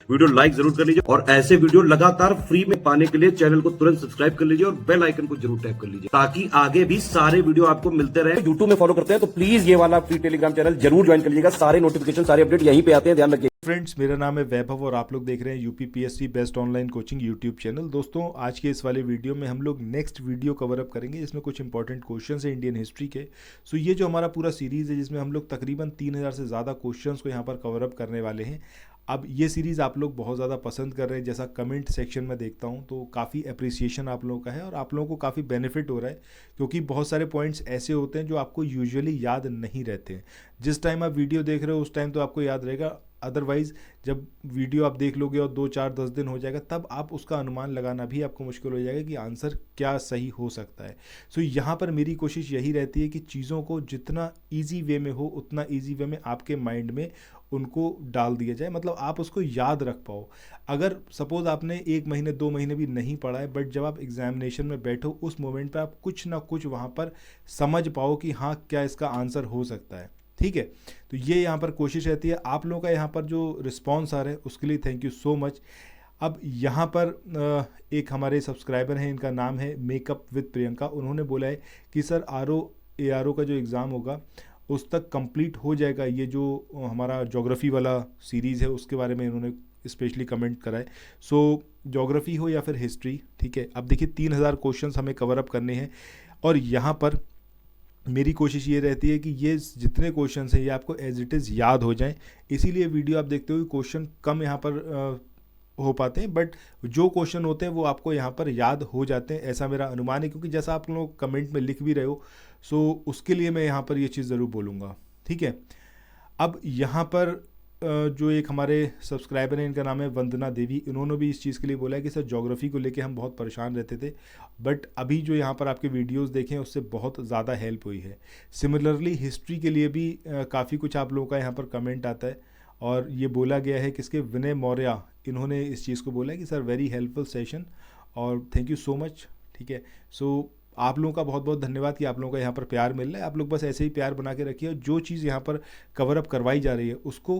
Video like जरूर कर लीजिए और ऐसे वीडियो लगातार फ्री में पाने के लिए चैनल को तुरंत सब्सक्राइब कर लीजिए और बेल आइकन को जरूर टैप कर लीजिए ताकि आगे भी सारे वीडियो आपको मिलते रहे। यूट्यूब में फॉलो करते हैं तो प्लीज ये वाला फ्री टेलीग्राम चैनल जरूर ज्वाइन कर लीजिएगा। सारे नोटिफिकेशन सारे अपडेट यहीं पे आते हैं, ध्यान रखिए। फ्रेंड्स, मेरा नाम है वैभव और आप लोग देख रहे हैं UPPSC best online coaching YouTube channel. दोस्तों, आज के इस वाले वीडियो में हम लोग नेक्स्ट वीडियो कवर अप करेंगे जिसमें कुछ इंपॉर्टेंट क्वेश्चंस हैं इंडियन हिस्ट्री के। सो ये जो हमारा पूरा सीरीज़ है जिसमें हम लोग तकरीबन 3000 से ज़्यादा क्वेश्चंस को यहाँ पर कवर अप करने वाले हैं। अब ये सीरीज़ आप लोग बहुत ज़्यादा पसंद कर रहे हैं, जैसा कमेंट सेक्शन में देखता हूँ तो काफ़ी अप्रिसिएशन आप लोगों का है और आप लोगों को काफ़ी बेनिफिट हो रहा है, क्योंकि बहुत सारे पॉइंट्स ऐसे होते हैं जो आपको यूजुअली याद नहीं रहते हैं। जिस टाइम आप वीडियो देख रहे हो उस टाइम तो आपको याद रहेगा, अदरवाइज़ जब वीडियो आप देख लोगे और 2, 4, 10 दिन हो जाएगा तब आप उसका अनुमान लगाना भी आपको मुश्किल हो जाएगा कि आंसर क्या सही हो सकता है। सो यहाँ पर मेरी कोशिश यही रहती है कि चीज़ों को जितना ईजी वे में हो उतना ईजी वे में आपके माइंड में उनको डाल दिया जाए, मतलब आप उसको याद रख पाओ। अगर सपोज आपने 1 महीने 2 महीने भी नहीं पढ़ा है, बट जब आप एग्जामिनेशन में बैठो उस मोमेंट पर आप कुछ ना कुछ वहाँ पर समझ पाओ कि हाँ क्या इसका आंसर हो सकता है। ठीक है, तो ये यहाँ पर कोशिश रहती है। आप लोगों का यहाँ पर जो रिस्पॉन्स आ रहा है उसके लिए थैंक यू सो मच। अब यहाँ पर एक हमारे सब्सक्राइबर हैं, इनका नाम है मेकअप विद प्रियंका। उन्होंने बोला है कि सर ARO का जो एग्ज़ाम होगा उस तक कंप्लीट हो जाएगा। ये जो हमारा ज्योग्राफी वाला सीरीज़ है उसके बारे में इन्होंने स्पेशली कमेंट करा है। सो ज्योग्राफी हो या फिर हिस्ट्री, ठीक है। अब देखिए 3000 क्वेश्चंस हमें कवर अप करने हैं और यहाँ पर मेरी कोशिश ये रहती है कि ये जितने क्वेश्चंस हैं ये आपको एज इट इज़ याद हो जाएं। इसीलिए वीडियो आप देखते हो क्वेश्चन कम यहाँ पर हो पाते हैं, बट जो क्वेश्चन होते हैं वो आपको यहाँ पर याद हो जाते हैं, ऐसा मेरा अनुमान है। क्योंकि जैसा आप लोग कमेंट में लिख भी रहे हो, सो उसके लिए मैं यहाँ पर ये चीज़ ज़रूर बोलूँगा, ठीक है। अब यहाँ पर जो एक हमारे सब्सक्राइबर हैं, इनका नाम है वंदना देवी। इन्होंने भी इस चीज़ के लिए बोला है कि सर ज्योग्राफी को लेके हम बहुत परेशान रहते थे, बट अभी जो यहाँ पर आपके वीडियोस देखे हैं उससे बहुत ज़्यादा हेल्प हुई है। सिमिलरली हिस्ट्री के लिए भी काफ़ी कुछ आप लोगों का यहाँ पर कमेंट आता है और ये बोला गया है किसके, विनय मौर्य, इन्होंने इस चीज़ को बोला है कि सर वेरी हेल्पफुल सेशन और थैंक यू सो मच, ठीक है। सो आप लोगों का बहुत बहुत धन्यवाद कि आप लोगों का यहाँ पर प्यार मिल रहा है। आप लोग बस ऐसे ही प्यार बना के रखिए और जो चीज़ यहाँ पर कवर अप करवाई जा रही है उसको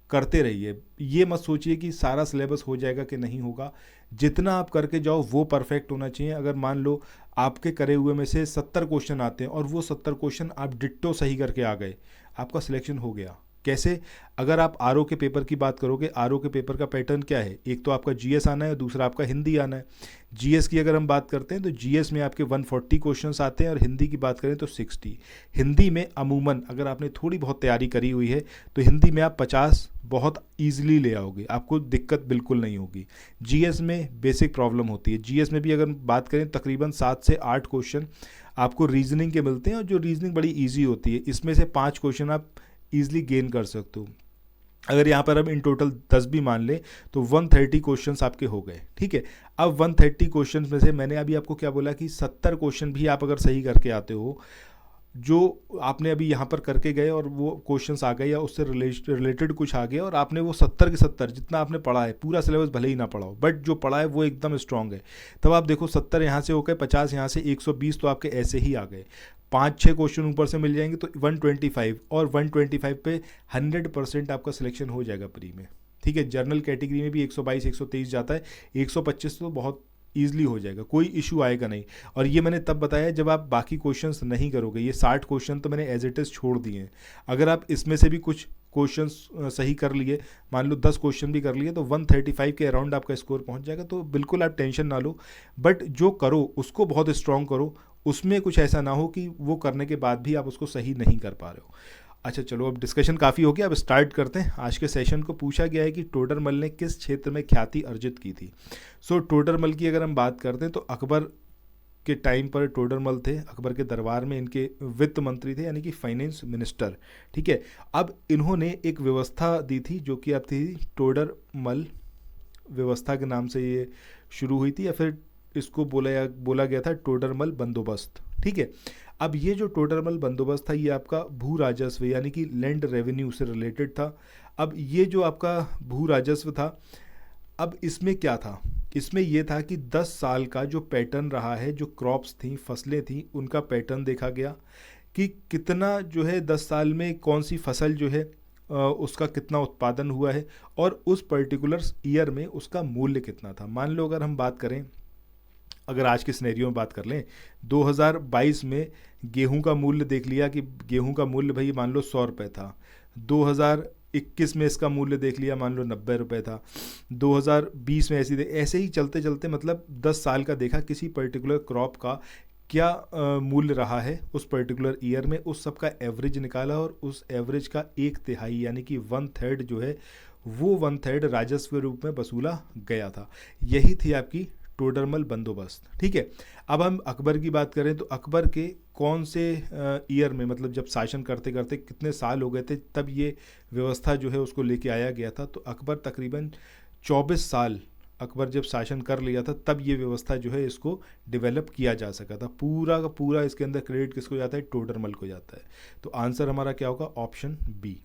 करते रहिए। ये मत सोचिए कि सारा सिलेबस हो जाएगा कि नहीं होगा। जितना आप करके जाओ वो परफेक्ट होना चाहिए। अगर मान लो आपके करे हुए में से 70 क्वेश्चन आते हैं और वो 70 क्वेश्चन आप डिट्टो सही करके आ गए, आपका सिलेक्शन हो गया। कैसे? अगर आप आरओ के पेपर की बात करोगे, आरओ के पेपर का पैटर्न क्या है, एक तो आपका जीएस आना है, दूसरा आपका हिंदी आना है। जीएस की अगर हम बात करते हैं तो जीएस में आपके 140 क्वेश्चंस आते हैं और हिंदी की बात करें तो 60। हिंदी में अमूमन अगर आपने थोड़ी बहुत तैयारी करी हुई है तो हिंदी में आप 50 बहुत ईजिली ले आओगे, आपको दिक्कत बिल्कुल नहीं होगी। जीएस में बेसिक प्रॉब्लम होती है। जीएस में भी अगर बात करें तकरीबन 7 से 8 क्वेश्चन आपको रीजनिंग के मिलते हैं और जो रीजनिंग बड़ी ईजी होती है, इसमें से 5 क्वेश्चन आप ईजिली गेन कर सकते हो। अगर यहाँ पर हम इन टोटल 10 भी मान लें तो 130 क्वेश्चंस आपके हो गए, ठीक है। अब 130 क्वेश्चंस में से मैंने अभी आपको क्या बोला कि 70 क्वेश्चन भी आप अगर सही करके आते हो, जो आपने अभी यहाँ पर करके गए और वो क्वेश्चंस आ गए या उससे रिलेटेड कुछ आ गया और आपने वो 70 के 70 जितना आपने पढ़ा है, पूरा सिलेबस भले ही ना पढ़ा हो बट जो पढ़ा है वो एकदम स्ट्रांग है, तब आप देखो 70 यहाँ से हो गए, 50 यहाँ से, 120 तो आपके ऐसे ही आ गए। 5-6 क्वेश्चन ऊपर से मिल जाएंगे तो 125 और 125 पे 100% आपका सिलेक्शन हो जाएगा प्री में, ठीक है। जनरल कैटेगरी में भी 122 123 जाता है, 125 तो बहुत ईजिली हो जाएगा, कोई इशू आएगा नहीं। और ये मैंने तब बताया जब आप बाकी क्वेश्चंस नहीं करोगे। ये 60 क्वेश्चन तो मैंने एज इट इज़ छोड़ दिए हैं। अगर आप इसमें से भी कुछ क्वेश्चंस सही कर लिए, मान लो 10 क्वेश्चन भी कर लिए, तो 135 के अराउंड आपका स्कोर पहुंच जाएगा। तो बिल्कुल आप टेंशन ना लो, बट जो करो उसको बहुत स्ट्रांग करो। उसमें कुछ ऐसा ना हो कि वो करने के बाद भी आप उसको सही नहीं कर पा रहे हो। अच्छा चलो, अब डिस्कशन काफ़ी हो गया, अब स्टार्ट करते हैं। आज के सेशन को पूछा गया है कि टोडरमल ने किस क्षेत्र में ख्याति अर्जित की थी। सो टोडरमल की अगर हम बात करते हैं तो अकबर के टाइम पर टोडरमल थे, अकबर के दरबार में इनके वित्त मंत्री थे, यानी कि फाइनेंस मिनिस्टर, ठीक है। अब इन्होंने एक व्यवस्था दी थी जो कि अब थी टोडरमल व्यवस्था के नाम से ये शुरू हुई थी, या फिर इसको बोला गया था टोडरमल बंदोबस्त, ठीक है। अब ये जो टोडरमल बंदोबस्त था ये आपका भू राजस्व यानी कि लैंड रेवेन्यू से रिलेटेड था। अब ये जो आपका भू राजस्व था, अब इसमें क्या था, इसमें ये था कि 10 साल का जो पैटर्न रहा है, जो क्रॉप्स थी, फसलें थी, उनका पैटर्न देखा गया कि कितना जो है 10 साल में कौन सी फसल जो है उसका कितना उत्पादन हुआ है और उस पर्टिकुलर ईयर में उसका मूल्य कितना था। मान लो अगर हम बात करें, अगर आज के सिनेरियो में बात कर लें, 2022 में गेहूं का मूल्य देख लिया कि गेहूं का मूल्य भाई मान लो 100 रुपये था। 2021 में इसका मूल्य देख लिया, मान लो 90 रुपये था। 2020 में ऐसे ही चलते चलते मतलब 10 साल का देखा किसी पर्टिकुलर क्रॉप का क्या मूल्य रहा है उस पर्टिकुलर ईयर में, उस सब का एवरेज निकाला और उस एवरेज का 1/3 यानी कि 1/3 जो है वो 1/3 राजस्व के रूप में वसूला गया था। यही थी आपकी टोडरमल बंदोबस्त। ठीक है, अब हम अकबर की बात करें तो अकबर के कौन से ईयर में, मतलब जब शासन करते करते कितने साल हो गए थे तब ये व्यवस्था जो है उसको लेके आया गया था। तो अकबर तकरीबन 24 साल अकबर जब शासन कर लिया था तब ये व्यवस्था जो है इसको डेवलप किया जा सका था। पूरा का पूरा इसके अंदर क्रेडिट किसको जाता है? टोडरमल को जाता है। तो आंसर हमारा क्या होगा? Option B.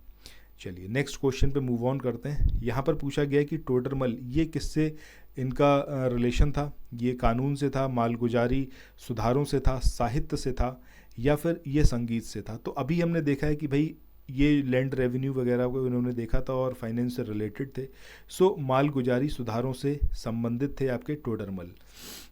चलिए नेक्स्ट क्वेश्चन पे मूव ऑन करते हैं। यहाँ पर पूछा गया कि टोडरमल ये किससे इनका रिलेशन था? ये कानून से था, मालगुजारी सुधारों से था, साहित्य से था या फिर ये संगीत से था? तो अभी हमने देखा है कि भाई ये लैंड रेवेन्यू वगैरह को इन्होंने देखा था और फाइनेंस से रिलेटेड थे। सो मालगुजारी सुधारों से संबंधित थे आपके टोडरमल।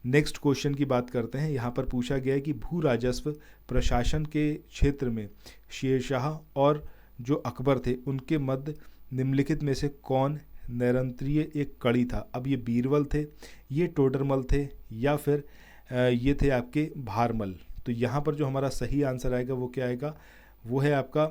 नेक्स्ट क्वेश्चन की बात करते हैं। यहाँ पर पूछा गया है कि भू राजस्व प्रशासन के क्षेत्र में शेरशाह और जो अकबर थे उनके मध्य निम्नलिखित में से कौन निरंतरीय एक कड़ी था? अब ये बीरबल थे, ये टोडरमल थे या फिर ये थे आपके भारमल? तो यहाँ पर जो हमारा सही आंसर आएगा वो क्या आएगा? वो है आपका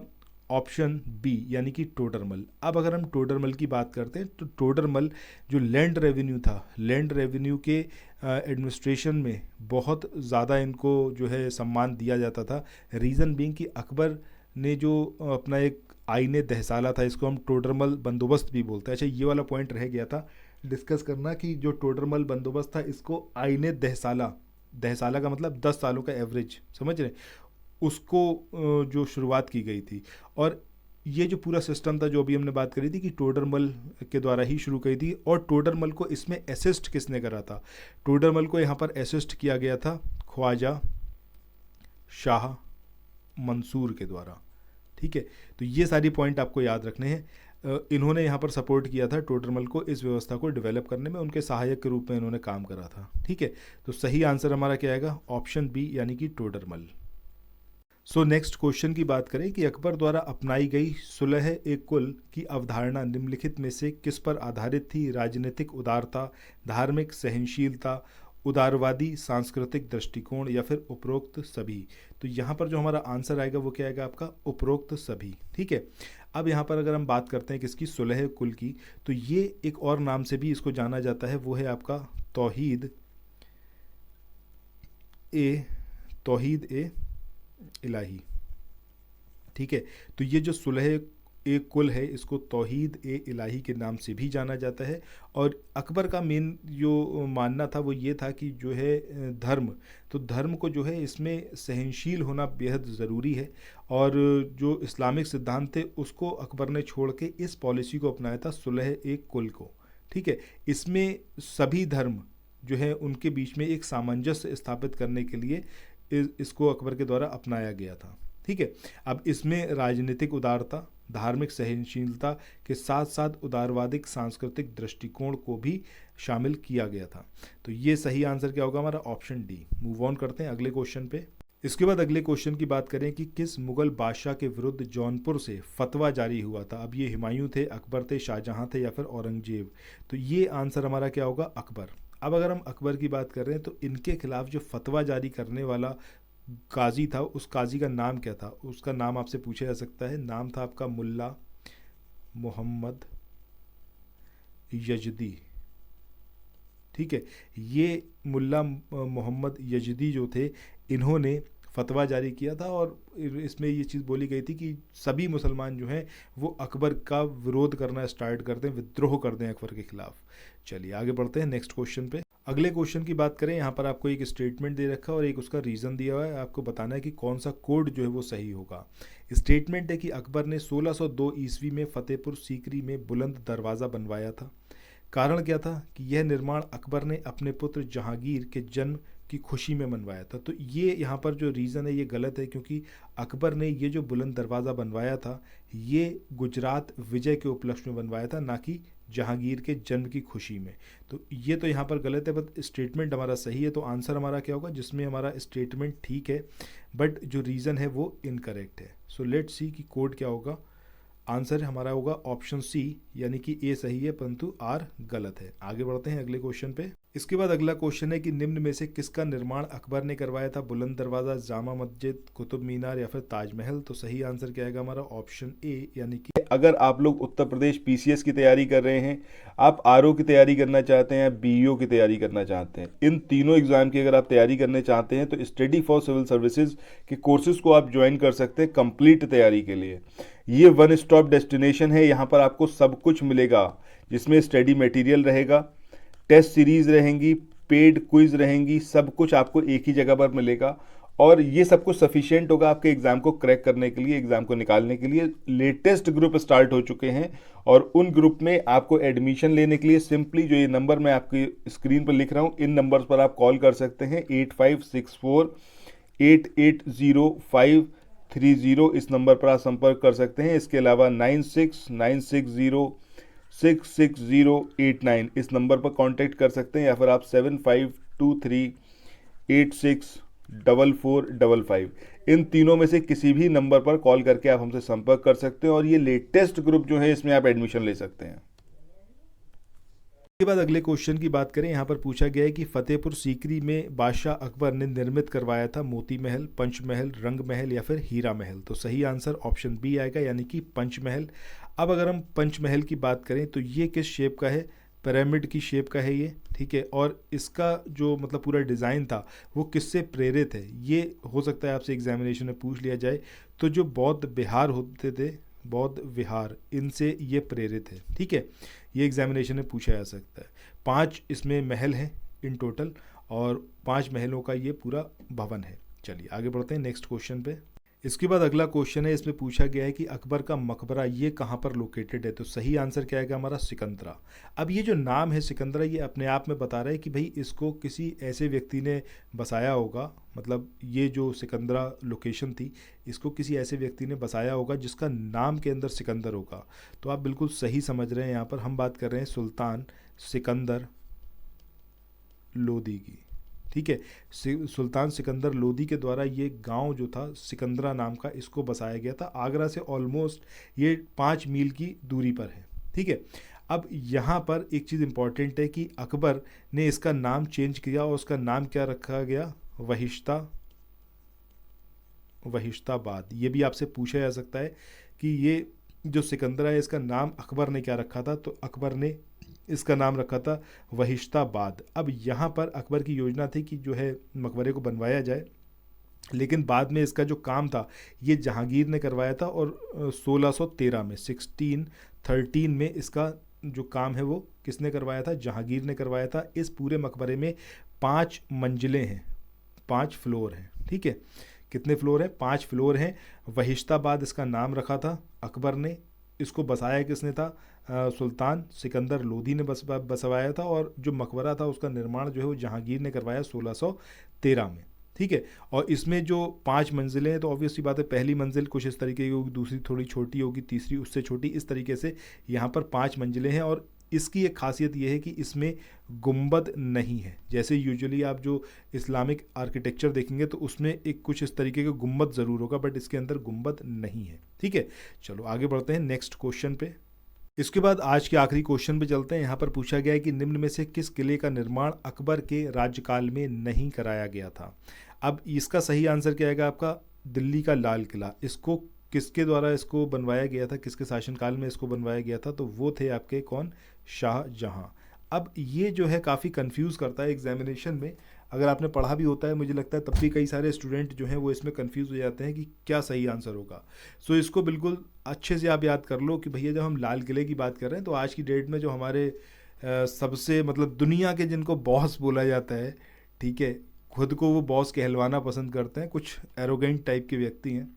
ऑप्शन बी यानी कि टोडरमल। अब अगर हम टोडरमल की बात करते हैं तो टोडरमल जो लैंड रेवेन्यू था, लैंड रेवेन्यू के एडमिनिस्ट्रेशन में बहुत ज़्यादा इनको जो है सम्मान दिया जाता था। रीज़न बीइंग कि अकबर ने जो अपना एक आईने दहसाला था, इसको हम टोडरमल बंदोबस्त भी बोलते हैं। अच्छा, ये वाला पॉइंट रह गया था डिस्कस करना कि जो टोडरमल बंदोबस्त था इसको आईने दहसाला, दहसाला का मतलब 10 सालों का एवरेज, समझ रहे, उसको जो शुरुआत की गई थी। और ये जो पूरा सिस्टम था जो अभी हमने बात करी थी कि टोडरमल के द्वारा ही शुरू की थी। और टोडरमल को इसमें असिस्ट किसने करा था? टोडरमल को यहाँ पर असिस्ट किया गया था ख्वाजा शाह मंसूर के द्वारा। ठीक है, तो ये सारी पॉइंट आपको याद रखने हैं। इन्होंने यहाँ पर सपोर्ट किया था टोडरमल को इस व्यवस्था को डेवलप करने में, उनके सहायक के रूप में इन्होंने काम करा था। ठीक है, तो सही आंसर हमारा क्या आएगा? ऑप्शन बी यानी कि टोडरमल। सो नेक्स्ट क्वेश्चन की बात करें कि अकबर द्वारा अपनाई गई सुलह ए कुल की अवधारणा निम्नलिखित में से किस पर आधारित थी? राजनीतिक उदारता, धार्मिक सहनशीलता, उदारवादी सांस्कृतिक दृष्टिकोण या फिर उपरोक्त सभी? तो यहाँ पर जो हमारा आंसर आएगा वो क्या आएगा आपका? उपरोक्त सभी। ठीक है, अब यहाँ पर अगर हम बात करते हैं किसकी? सुलह कुल की, तो ये एक और नाम से भी इसको जाना जाता है, वो है आपका तौहीद ए इलाही। ठीक है, तो ये जो सुलह एक कुल है इसको तौहीद ए इलाही के नाम से भी जाना जाता है। और अकबर का मेन जो मानना था वो ये था कि जो है धर्म, तो धर्म को जो है इसमें सहनशील होना बेहद ज़रूरी है। और जो इस्लामिक सिद्धांत थे उसको अकबर ने छोड़ के इस पॉलिसी को अपनाया था सुलह एक कुल को। ठीक है, इसमें सभी धर्म जो है उनके बीच में एक सामंजस्य स्थापित करने के लिए इसको अकबर के द्वारा अपनाया गया था। ठीक है, अब इसमें राजनीतिक उदारता, धार्मिक सहनशीलता के साथ साथ उदारवादिक सांस्कृतिक दृष्टिकोण को भी शामिल किया गया था। तो ये सही आंसर क्या होगा हमारा? Option D. मूव ऑन करते हैं अगले क्वेश्चन पे। इसके बाद अगले क्वेश्चन की बात करें कि किस मुगल बादशाह के विरुद्ध जौनपुर से फतवा जारी हुआ था? अब ये हुमायूं थे, अकबर थे, शाहजहां थे या फिर औरंगजेब? तो ये आंसर हमारा क्या होगा? अकबर। अब अगर हम अकबर की बात कर रहे हैं तो इनके खिलाफ जो फतवा जारी करने वाला काजी था उस काजी का नाम क्या था? उसका नाम आपसे पूछा जा सकता है। नाम था आपका मुल्ला मोहम्मद यजदी। ठीक है, ये मुल्ला मोहम्मद यजदी जो थे इन्होंने फतवा जारी किया था और इसमें ये चीज़ बोली गई थी कि सभी मुसलमान जो हैं वो अकबर का विरोध करना स्टार्ट कर दें, विद्रोह कर दें अकबर के खिलाफ। चलिए आगे बढ़ते हैं नेक्स्ट क्वेश्चन पे। अगले क्वेश्चन की बात करें, यहाँ पर आपको एक स्टेटमेंट दे रखा है और एक उसका रीज़न दिया हुआ है। आपको बताना है कि कौन सा कोड जो है वो सही होगा। स्टेटमेंट है कि अकबर ने 1602 ईस्वी में फतेहपुर सीकरी में बुलंद दरवाज़ा बनवाया था। कारण क्या था कि यह निर्माण अकबर ने अपने पुत्र जहांगीर के जन्म की खुशी में बनवाया था। तो ये यहाँ पर जो रीज़न है ये गलत है, क्योंकि अकबर ने ये जो बुलंद दरवाज़ा बनवाया था ये गुजरात विजय के उपलक्ष्य में बनवाया था, ना कि जहांगीर के जन्म की खुशी में। तो ये तो यहाँ पर गलत है, बट स्टेटमेंट हमारा सही है। तो आंसर हमारा क्या होगा, जिसमें हमारा स्टेटमेंट ठीक है बट जो रीज़न है वो इनकरेक्ट है। सो लेट्स सी कि कोड क्या होगा। आंसर हमारा होगा ऑप्शन सी, यानी कि ए सही है परंतु आर गलत है। आगे बढ़ते हैं अगले क्वेश्चन पे। इसके बाद अगला क्वेश्चन है कि निम्न में से किसका निर्माण अकबर ने करवाया था, बुलंद दरवाज़ा, जामा मस्जिद, कुतुब मीनार या फिर ताजमहल। तो सही आंसर क्या आएगा हमारा ऑप्शन ए, यानी कि अगर आप लोग उत्तर प्रदेश पीसीएस की तैयारी कर रहे हैं, आप आरओ की तैयारी करना चाहते हैं, बीईओ की तैयारी करना चाहते हैं, इन तीनों एग्जाम की अगर आप तैयारी करने चाहते हैं तो स्टडी फॉर सिविल सर्विसेज के कोर्सेज को आप ज्वाइन कर सकते हैं कंप्लीट तैयारी के लिए। ये वन स्टॉप डेस्टिनेशन है, यहाँ पर आपको सब कुछ मिलेगा, जिसमें स्टडी मटेरियल रहेगा, टेस्ट सीरीज रहेंगी, पेड क्विज रहेंगी, सब कुछ आपको एक ही जगह पर मिलेगा। और ये सब कुछ सफिशिएंट होगा आपके एग्जाम को क्रैक करने के लिए, एग्जाम को निकालने के लिए। लेटेस्ट ग्रुप स्टार्ट हो चुके हैं और उन ग्रुप में आपको एडमिशन लेने के लिए सिंपली जो ये नंबर मैं आपकी स्क्रीन पर लिख रहा हूँ, इन नंबर्स पर आप कॉल कर सकते हैं। 8564880530 इस नंबर पर आप संपर्क कर सकते हैं। इसके अलावा 9696066089 इस नंबर पर कांटेक्ट कर सकते हैं, या फिर आप 7523864455 इन तीनों में से किसी भी नंबर पर कॉल करके आप हमसे संपर्क कर सकते हैं और ये लेटेस्ट ग्रुप जो है इसमें आप एडमिशन ले सकते हैं। इसके बाद अगले क्वेश्चन की बात करें। यहाँ पर पूछा गया है कि फतेहपुर सीकरी में बादशाह अकबर ने निर्मित करवाया था मोती महल, पंचमहल, रंग महल या फिर हीरा महल। तो सही आंसर ऑप्शन बी आएगा, यानी कि पंचमहल। अब अगर हम पंचमहल की बात करें तो ये किस शेप का है, पिरामिड की शेप का है ये, ठीक है। और इसका जो मतलब पूरा डिज़ाइन था वो किससे प्रेरित है, ये हो सकता है आपसे एग्जामिनेशन में पूछ लिया जाए। तो जो बौद्ध विहार होते थे, बौद्ध विहार, इनसे ये प्रेरित है, ठीक है। ये एग्जामिनेशन में पूछा जा सकता है। 5 इसमें महल हैं इन टोटल और 5 महलों का ये पूरा भवन है। चलिए आगे बढ़ते हैं नेक्स्ट क्वेश्चन पे। इसके बाद अगला क्वेश्चन है, इसमें पूछा गया है कि अकबर का मकबरा ये कहाँ पर लोकेटेड है। तो सही आंसर क्या आएगा हमारा, सिकंदरा। अब ये जो नाम है सिकंदरा, ये अपने आप में बता रहा है कि भाई इसको किसी ऐसे व्यक्ति ने बसाया होगा, मतलब ये जो सिकंदरा लोकेशन थी इसको किसी ऐसे व्यक्ति ने बसाया होगा जिसका नाम के अंदर सिकंदर होगा। तो आप बिल्कुल सही समझ रहे हैं, यहाँ पर हम बात कर रहे हैं सुल्तान सिकंदर लोदी की, ठीक है। सुल्तान सिकंदर लोदी के द्वारा ये गांव जो था सिकंदरा नाम का, इसको बसाया गया था। आगरा से ऑलमोस्ट ये 5 मील की दूरी पर है, ठीक है। अब यहाँ पर एक चीज़ इंपॉर्टेंट है कि अकबर ने इसका नाम चेंज किया और उसका नाम क्या रखा गया, वहिश्ताबाद। ये भी आपसे पूछा जा सकता है कि ये जो सिकंदरा है इसका नाम अकबर ने क्या रखा था। तो अकबर ने इसका नाम रखा था वहिश्ताबाद। अब यहाँ पर अकबर की योजना थी कि जो है मकबरे को बनवाया जाए, लेकिन बाद में इसका जो काम था ये जहांगीर ने करवाया था और 1613 में 1613 में इसका जो काम है वो किसने करवाया था, जहांगीर ने करवाया था। इस पूरे मकबरे में 5 मंजिलें हैं, 5 फ्लोर हैं, ठीक है। कितने फ्लोर हैं, 5 फ्लोर हैं। वहिश्ताबाद इसका नाम रखा था अकबर ने। इसको बसाया किसने था, सुल्तान सिकंदर लोदी ने बसवाया था। और जो मकबरा था उसका निर्माण जो है वो जहांगीर ने करवाया 1613 में, ठीक है। और इसमें जो 5 मंजिलें हैं तो ऑब्वियसली बात है, पहली मंजिल कुछ इस तरीके की होगी, दूसरी थोड़ी छोटी होगी, तीसरी उससे छोटी, इस तरीके से यहाँ पर 5 मंजिलें हैं। और इसकी एक खासियत यह है कि इसमें गुंबद नहीं है। जैसे यूजुअली आप जो इस्लामिक आर्किटेक्चर देखेंगे तो उसमें एक कुछ इस तरीके का गुंबद ज़रूर होगा, बट इसके अंदर गुंबद नहीं है, ठीक है। चलो आगे बढ़ते हैं नेक्स्ट क्वेश्चन पे। इसके बाद आज के आखिरी क्वेश्चन पे चलते हैं। यहाँ पर पूछा गया है कि निम्न में से किस किले का निर्माण अकबर के राज्यकाल में नहीं कराया गया था। अब इसका सही आंसर क्या आएगा आपका, दिल्ली का लाल किला। इसको किसके द्वारा इसको बनवाया गया था, किसके शासनकाल में इसको बनवाया गया था, तो वो थे आपके कौन, शाहजहां। अब ये जो है काफ़ी कंफ्यूज करता है एग्जामिनेशन में, अगर आपने पढ़ा भी होता है मुझे लगता है तब भी कई सारे स्टूडेंट जो हैं वो इसमें कंफ्यूज हो जाते हैं कि क्या सही आंसर होगा। सो इसको बिल्कुल अच्छे से आप याद कर लो कि भैया जब हम लाल किले की बात कर रहे हैं तो आज की डेट में जो हमारे सबसे मतलब दुनिया के जिनको बॉस बोला जाता है, ठीक है, खुद को वो बॉस कहलवाना पसंद करते हैं, कुछ एरोगेंट टाइप के व्यक्ति हैं,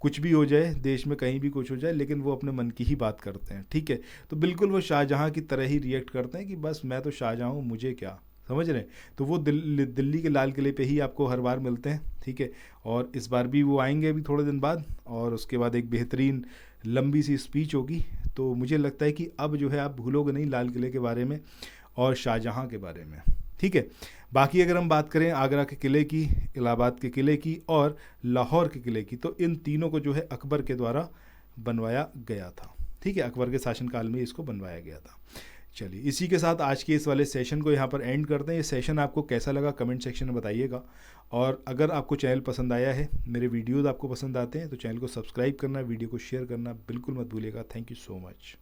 कुछ भी हो जाए देश में, कहीं भी कुछ हो जाए, लेकिन वो अपने मन की ही बात करते हैं, ठीक है। तो बिल्कुल वो शाहजहाँ की तरह ही रिएक्ट करते हैं कि बस मैं तो शाहजहाँ हूँ, मुझे क्या, समझ रहे हैं। तो वो दिल्ली के लाल किले पे ही आपको हर बार मिलते हैं, ठीक है। और इस बार भी वो आएंगे अभी थोड़े दिन बाद, और उसके बाद एक बेहतरीन लंबी सी स्पीच होगी। तो मुझे लगता है कि अब जो है आप भूलोगे नहीं लाल किले के बारे में और शाहजहाँ के बारे में, ठीक है। बाकी अगर हम बात करें आगरा के किले की, इलाहाबाद के किले की और लाहौर के किले की, तो इन तीनों को जो है अकबर के द्वारा बनवाया गया था, ठीक है। अकबर के शासनकाल में इसको बनवाया गया था। चलिए, इसी के साथ आज के इस वाले सेशन को यहाँ पर एंड करते हैं। ये सेशन आपको कैसा लगा कमेंट सेक्शन में बताइएगा, और अगर आपको चैनल पसंद आया है, मेरे वीडियोज़ आपको पसंद आते हैं, तो चैनल को सब्सक्राइब करना, वीडियो को शेयर करना बिल्कुल मत भूलिएगा। Thank you so much.